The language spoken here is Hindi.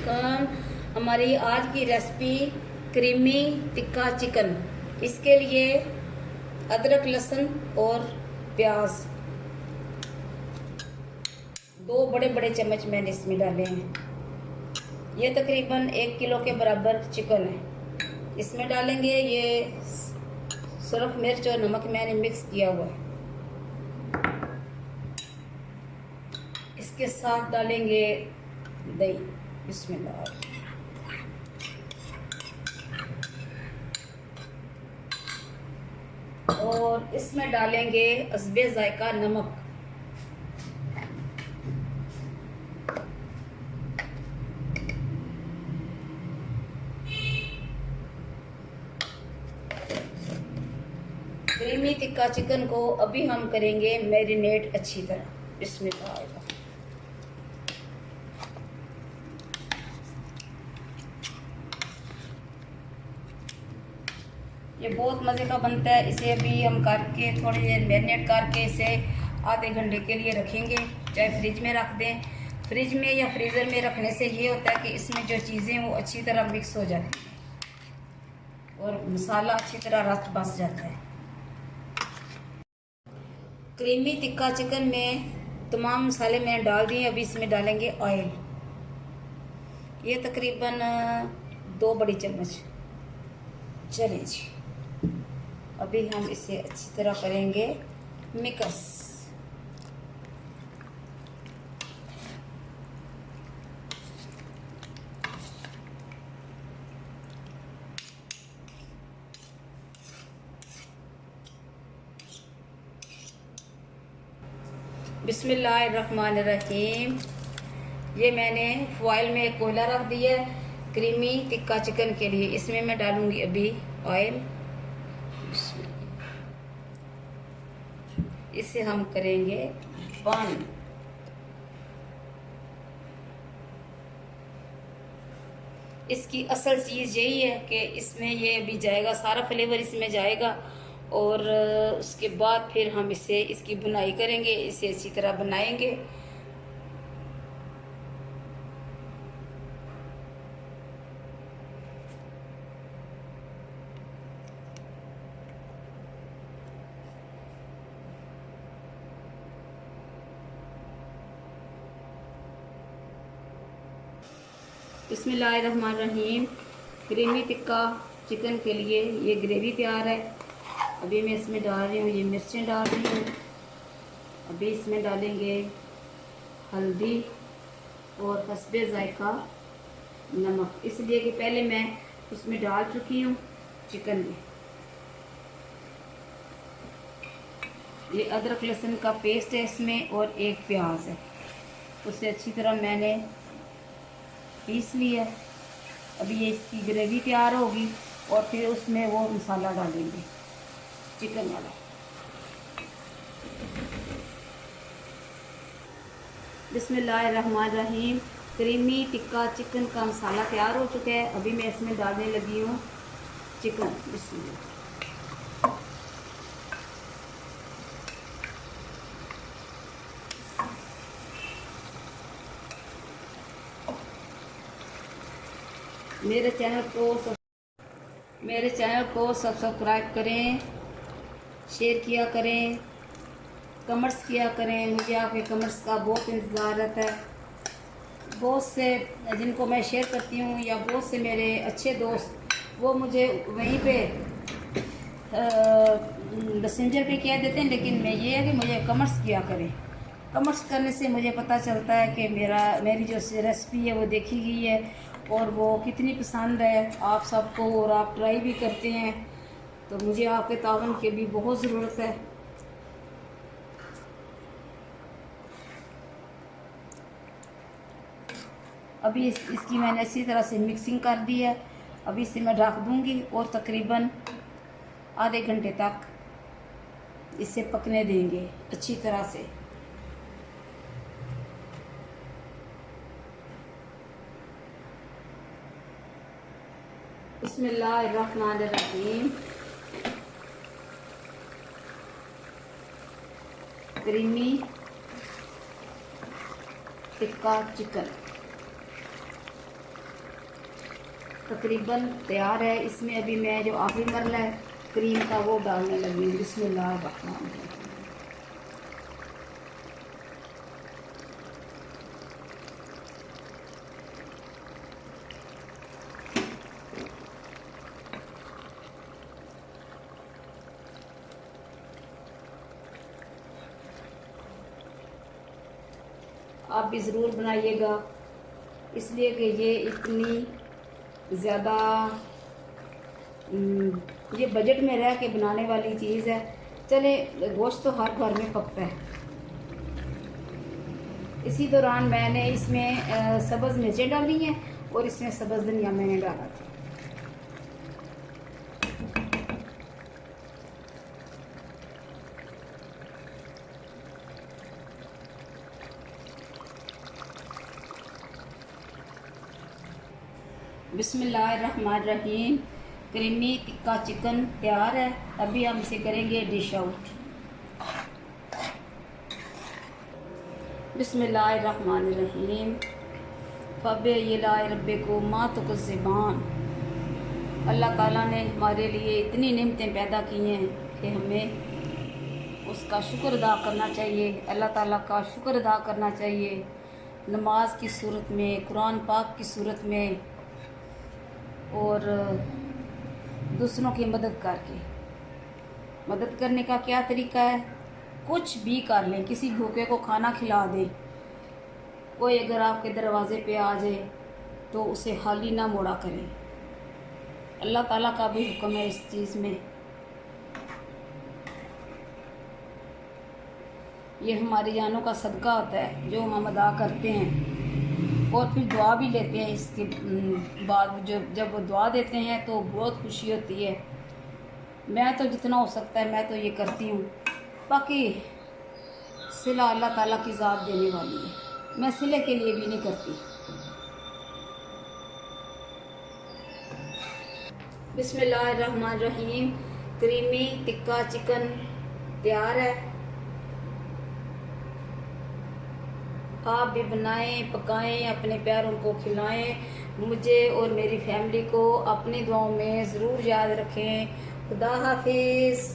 चिकन। हमारी आज की रेसिपी क्रीमी टिक्का चिकन। इसके लिए अदरक लहसुन और प्याज 2 बड़े बड़े चम्मच मैंने इसमें डाले हैं। ये तकरीबन 1 किलो के बराबर चिकन है। इसमें डालेंगे ये सुरख मिर्च और नमक मैंने मिक्स किया हुआ है। इसके साथ डालेंगे दही। बिस्मिल्लाह। और इसमें डालेंगे हस्बे जायका नमक। क्रीमी टिक्का चिकन को अभी हम करेंगे मैरिनेट अच्छी तरह। इसमें आएगा ये बहुत मज़े का बनता है। इसे अभी हम करके थोड़ी देर मैरिनेट करके इसे आधे घंटे के लिए रखेंगे। चाहे फ्रिज में रख दें, फ्रिज में या फ्रीज़र में रखने से ये होता है कि इसमें जो चीज़ें वो अच्छी तरह मिक्स हो जाती हैं और मसाला अच्छी तरह रच बस जाता है। क्रीमी टिक्का चिकन में तमाम मसाले मैंने डाल दिए। अभी इसमें डालेंगे ऑयल। ये तकरीबन 2 बड़ी चम्मच। चलिए जी, अभी हम इसे अच्छी तरह करेंगे मिक्स। बिस्मिल्लाहिर्रहमानिर्रहीम। ये मैंने फॉइल में एक कोयला रख दिया है क्रीमी टिक्का चिकन के लिए। इसमें मैं डालूंगी अभी ऑयल। इसे हम करेंगे बंद। इसकी असल चीज़ यही है कि इसमें ये अभी जाएगा, सारा फ्लेवर इसमें जाएगा और उसके बाद फिर हम इसे इसकी बुनाई करेंगे। इसे अच्छी तरह बनाएंगे। बिस्मिल्लाहिर्रहमानिर्रहीम। क्रीमी टिक्का चिकन के लिए ये ग्रेवी तैयार है। अभी मैं इसमें डाल रही हूँ, ये मिर्चें डाल रही हूँ। अभी इसमें डालेंगे हल्दी और हस्बे जायका नमक, इसलिए कि पहले मैं उसमें डाल चुकी हूँ चिकन में। ये अदरक लहसुन का पेस्ट है इसमें और एक प्याज है, उसे अच्छी तरह मैंने पीस लिया। अभी ये इसकी ग्रेवी तैयार होगी और फिर उसमें वो मसाला डालेंगे चिकन वाला। बिस्मिल्लाहिर्रहमानिर्रहीम। क्रीमी टिक्का चिकन का मसाला तैयार हो चुका है। अभी मैं इसमें डालने लगी हूँ चिकन। बिस्मिल्लाह। मेरे चैनल को सब्सक्राइब करें, शेयर किया करें, कमेंट्स किया करें। मुझे आपके कमेंट्स का बहुत इंतज़ार रहता है। बहुत से जिनको मैं शेयर करती हूँ या बहुत से मेरे अच्छे दोस्त वो मुझे वहीं पे मैसेंजर पे कह देते हैं, लेकिन मैं ये है कि मुझे कमेंट्स किया करें। कमेंट्स करने से मुझे पता चलता है कि मेरी जो रेसिपी है वो देखी गई है और वो कितनी पसंद है आप सबको और आप ट्राई भी करते हैं। तो मुझे आपके तावन की भी बहुत ज़रूरत है। अभी इसकी मैंने अच्छी तरह से मिक्सिंग कर दी है। अभी इसे मैं ढक दूंगी और तकरीबन आधे घंटे तक इसे पकने देंगे अच्छी तरह से। बिस्मिल्लाहिर्रहमानिर्रहीम। Creamy tikka chicken. तकरीबन तैयार है। इसमें अभी मैं जो आखिरी मरला है क्रीम का वो डालने लगी हूँ। बिस्मिल्लाह रहमान रहीम। आप भी ज़रूर बनाइएगा, इसलिए कि ये इतनी ज़्यादा ये बजट में रह के बनाने वाली चीज़ है। चले, गोश्त तो हर घर में पकता है। इसी दौरान मैंने इसमें सब्ज़ मिर्चें डाली हैं और इसमें सब्ज़ धनिया मैंने डाला था। बिस्मिल्लाहिर्रहमानिर्रहीम। क्रीमी टिक्का चिकन तैयार है। अभी हम इसे करेंगे डिश आउट। बिस्मिल्लाहिर्रहमानिर्रहीम। फ़बे यलाए रब्बे को माँ तो कुछ ज़बान। अल्लाह ताला ने हमारे लिए इतनी नेमतें पैदा की हैं कि हमें उसका शुक्र अदा करना चाहिए। अल्लाह ताला का शुक्र अदा करना चाहिए, नमाज की सूरत में, कुरान पाक की सूरत में, और दूसरों की मदद करके। मदद करने का क्या तरीका है? कुछ भी कर लें, किसी भूखे को खाना खिला दें। कोई अगर आपके दरवाज़े पे आ जाए तो उसे खाली ना मोड़ा करें। अल्लाह ताला का भी हुक्म है इस चीज़ में। ये हमारी जानों का सदका होता है जो हम अदा करते हैं, और फिर दुआ भी लेते हैं। इसके बाद जब वो दुआ देते हैं तो बहुत खुशी होती है। मैं तो जितना हो सकता है मैं तो ये करती हूँ। बाकी सिला अल्लाह ताला की ज़ात देने वाली है, मैं सिले के लिए भी नहीं करती। बिस्मिल्लाहिर्रहमानिर्रहीम। क्रीमी टिक्का चिकन तैयार है। आप भी बनाएं, पकाएं, अपने प्यारों को खिलाएं। मुझे और मेरी फैमिली को अपनी दुआओं में ज़रूर याद रखें। खुदा हाफिज़।